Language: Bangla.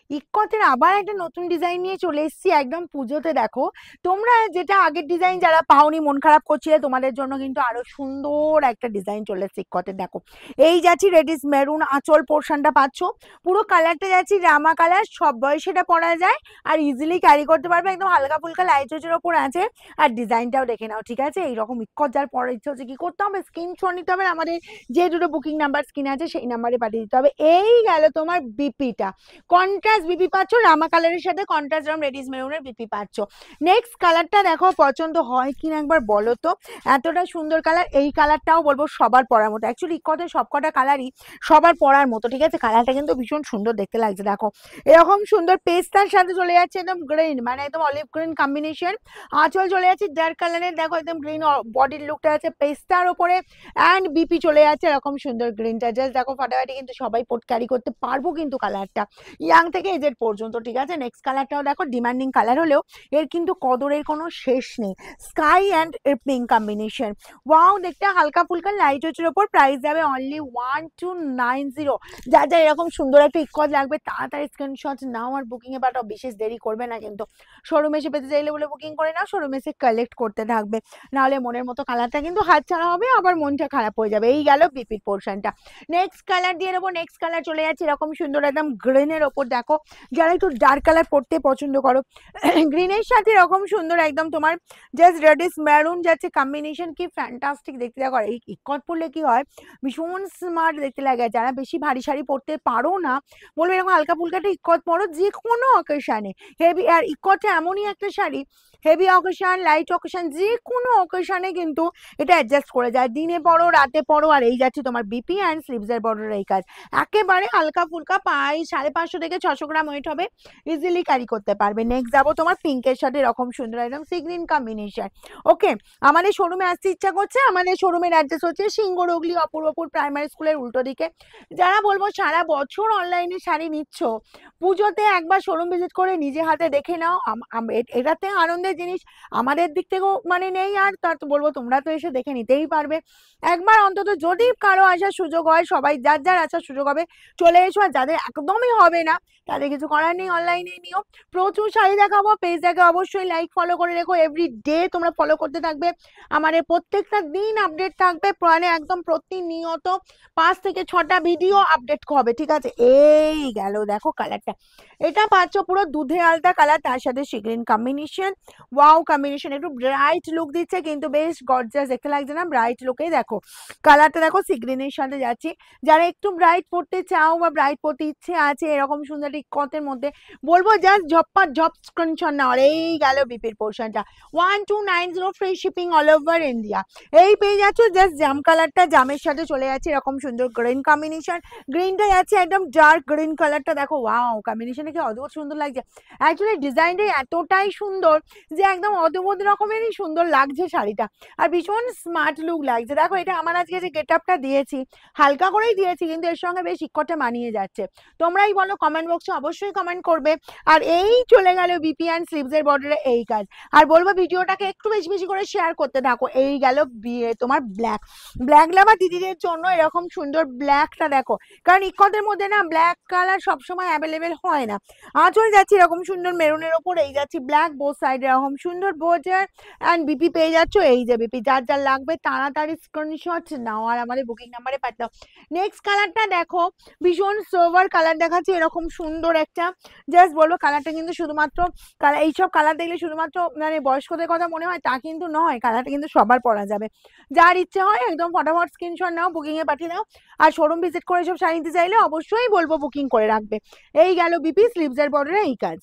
ইক্কতের আবার একটা নতুন ডিজাইন নিয়ে চলে এসেছি একদম পুজোতে। দেখো তোমরা যেটা আগের ডিজাইন যারা পাওনি মন খারাপ করছিলে তোমাদের জন্য কিন্তু আরো সুন্দর একটা ডিজাইন চলে এসেছে ইক্কতের। দেখো এই যাচ্ছি রেডিস মেরুন আঁচল পোর্শনটা পাচ্ছ, পুরো কালারটা যাচ্ছি রামা কালার, সব বয়সে এটা পরা যায় আর ইজিলি ক্যারি করতে পারবে, একদম হালকা ফুলকা লাইট ওয়েটের ওপর আছে। আর ডিজাইনটাও দেখে নাও, ঠিক আছে? এইরকম ইক্কত যার পরার ইচ্ছে হচ্ছে কি করতে হবে, স্ক্রিনশট নিতে হবে, আমাদের যে দুটো বুকিং নাম্বার স্ক্রিন আছে সেই নাম্বারে পাঠিয়ে দিতে হবে। এই গেল তোমার বিপিটা, কন্ট্রাস্ট বিপি পাচ্ছ, রামা কালারের সাথে কন্ট্রাস্ট রেডিস মেরুনের বিপি পাচ্ছ। নেক্সট কালারটা দেখো পছন্দ হয় কিনা একবার বলো তো, এতটা সুন্দর কালার। এই কালারটাও বলবো সবার পরার মতো, অ্যাকচুয়ালি ইক্কতের সবকটা কালারই সবার পরার মতো, ঠিক আছে? কালারটা কিন্তু ভীষণ সুন্দর দেখতে লাগছে। দেখো এরকম সুন্দর পেস্তার সাথে চলে যাচ্ছে একদম গ্রিন, মানে একদম অলিভ গ্রিন কম্বিনেশন। আঁচল চলে যাচ্ছে ডার্ক কালারের, দেখো একদম গ্রিন বডির লুকটা আছে পেস্তার ওপরে, অ্যান্ড বিপি চলে যাচ্ছে এরকম সুন্দর গ্রিনটা। জাস্ট দেখো ফাটাফাটি কিন্তু সবাই ক্যারি করতে পারবো কিন্তু কালারটা, ইয়াং থেকে এজেড পর্যন্ত, ঠিক আছে? নেক্সট কালারটাও দেখো ডিমান্ডিং কালার হলেও এর কিন্তু কদরের কোনো শেষ নেই। Sky and pink combination, wow দেখতে হালকা ফুলকা লাইট ওয়েটের ওপর। প্রাইস যাবে অনলি 1290। যার যা এরকম সুন্দর একটা ইক্কত লাগবে তাড়াতাড়ি স্ক্রিনশট নাও আর বুকিং এ পাঠাও, বিশেষ দেরি করবে না কিন্তু। শোরুমে এসে পেতে চাইলে বলে বুকিং করে নাও, শোরুমে এসে কালেক্ট করতে থাকবে, নাহলে মনের মতো কালারটা কিন্তু হাতছাড়া হবে, আবার মনটা খারাপ হয়ে যাবে। এই গেল বিপির পোর্শনটা। নেক্সট কালার দিয়ে দেবো, নেক্সট কালার চলে যাচ্ছে এরকম সুন্দর একদম গ্রিনের ওপর। দেখো যারা একটু ডার্ক কালার পড়তে পছন্দ করো গ্রিনের সাথে এরকম সুন্দর একদম তোমার জাস্ট রেডিশ মেরুন যাচ্ছে কম্বিনেশন, কি ফ্যান্টাস্টিক দেখতে। দেখো এই ইক্কত পরলে কি হয়, ভীষণ স্মার্ট দেখতে লাগে। যারা বেশি ভারী শাড়ি পরতে পারো না বলবে এরকম হালকা ফুলকা একটা ইক্কত পরো যে কোনো অকেশনে। হেভি আর ইক্কতটা এমনই একটা sari, heavy occasion light occasion যে কোনো অকেশনে কিন্তু এটা অ্যাডজাস্ট করে যায়, দিনে পরো রাতে পরো। আর এই যাচ্ছে তোমার বিপি অ্যান্ড স্লিভসের বর্ডার এই কাজ, একেবারে হালকা ফুলকা, পাই 550 থেকে 600 গ্রাম ওয়েট হবে, ইজিলি ক্যারি করতে পারবে। নেক্সট যাবো তোমার পিঙ্কের সাথে এরকম সুন্দর একদম সি গ্রিন কম্বিনেশন। ওকে, আমাদের শোরুমে আসতে ইচ্ছা করছে, আমাদের শোরুমের অ্যাড্রেস হচ্ছে সিংহরুগলি অপূর্বপুর প্রাইমারি স্কুলের উল্টো দিকে। যারা বলবো সারা বছর অনলাইনে শাড়ি নিচ্ছ, পুজোতে একবার শোরুম ভিজিট করে নিজে হাতে দেখে নাও, এটাতে আনন্দের জিনিস আমাদের দিক থেকেও মানে নেই। আর তার তো বলবো তোমরা তো এসে দেখে নিতেই পারবে একবার অন্তত, যদি কারো আসার সুযোগ হয়, সবাই যার যার আসার সুযোগ হবে চলে এসো। আর যাদের একদমই হবে না তাদের কিছু করার নেই, অনলাইনে নিও। প্রচুর শাড়ি দেখাবো, পেজটাকে অবশ্যই লাইক ফলো করে রেখো, এভরি ডে তোমরা ফলো করতে থাকবে, আমাদের প্রত্যেকটা দিন আপডেট থাকবে, মানে একদম প্রতিনিয়ত 5 থেকে 6টা ভিডিও আপডেট হবে, ঠিক আছে? এই গেল দেখো কালারটা, এটা পাচ্ছ পুরো দুধে আলতা কালার, তার সাথে সিগ্রিন কম্বিনেশন। ওয়াও কম্বিনেশন, একটু ব্রাইট লুক দিচ্ছে কিন্তু বেশ গর্জিয়াস দেখতে লাগছে না? ব্রাইট লুকেই দেখো কালারটা দেখো সিগ্রিনের সাথে যাচ্ছি। যারা একটু ব্রাইট পড়তে চাও বা ব্রাইট পড়তে ইচ্ছে আছে এরকম সুন্দর ইক্কতের মধ্যে, বলবো জাস্ট ঝপ্পা ঝপ স্ক্রিনশট নাও। এই গেল বিপির পোর্শনটা, 1290 free shipping all over India. এই পেয়ে যাচ্ছ জাস্ট জাম কালারটা, জামের সাথে চলে যাচ্ছে এরকম সুন্দর গ্রিন কম্বিনেশন। গ্রিনটা যাচ্ছে একদম ডার্ক গ্রিন কালারটা, দেখো ওয়াও কম্বিনেশনটা কি অদ্ভুত সুন্দর লাগছে। অ্যাকচুয়ালি ডিজাইনটা এতটাই সুন্দর যে একদম অদ্ভুত রকমেরই সুন্দর লাগছে শাড়িটা, আর ভীষণ স্মার্ট লুক লাগছে। দেখো এটা আমার আজকে যে গেট আপটা দিয়েছি হালকা করেই দিয়েছি, কিন্তু এর সঙ্গে বেশ ইক্কটে মানিয়ে যাচ্ছে। তোমরাই বলো, কমেন্ট বক্সে অবশ্যই কমেন্ট করবে। আর এই চলে গেল বিপি অ্যান্ড স্লিভসের বর্ডারে এই কাজ। আর বলবো ভিডিওটাকে একটু বেশি বেশি করে শেয়ার করতে থাকো। এই গেল বিয়ে তোমার ব্ল্যাক, ব্ল্যাক লাভার দিদিদের জন্য এরকম সুন্দর ব্ল্যাকটা দেখো, কারণ ইক্কতের মধ্যে না ব্ল্যাক কালার সবসময় অ্যাভেলেবেল হয় না। আঁচল যাচ্ছি এরকম সুন্দর মেরুনের ওপর, এই যাচ্ছি ব্ল্যাক, বোথ সাইড এরকম সুন্দর বোর্ডার অ্যান্ড বিপি পেয়ে যাচ্ছ। এই যে বিপি, যার যার লাগবে তাড়াতাড়ি স্ক্রিনশট নাও আর আমাদের বুকিং নাম্বারে পাঠাও। নেক্সট কালারটা দেখো, ভীষণ সোভার কালার দেখাচ্ছে এরকম সুন্দর একটা, জাস্ট বলবো কালারটা কিন্তু শুধুমাত্র এইসব কালার দেখলে শুধুমাত্র মানে বয়স্কদের কথা মনে হয় তা কিন্তু নয়, কালারটা কিন্তু সবার পরা যাবে। যার ইচ্ছে হয় একদম ফটাফট স্ক্রিনশট নাও, বুকিং এ পাঠিয়ে দাও। আর শোরুম ভিজিট করে সব শাড়ি নিতে চাইলে অবশ্যই বলবো বুকিং করে রাখবে। এই গেল বিপি স্লিভসের বর্ডারে এই কাজ।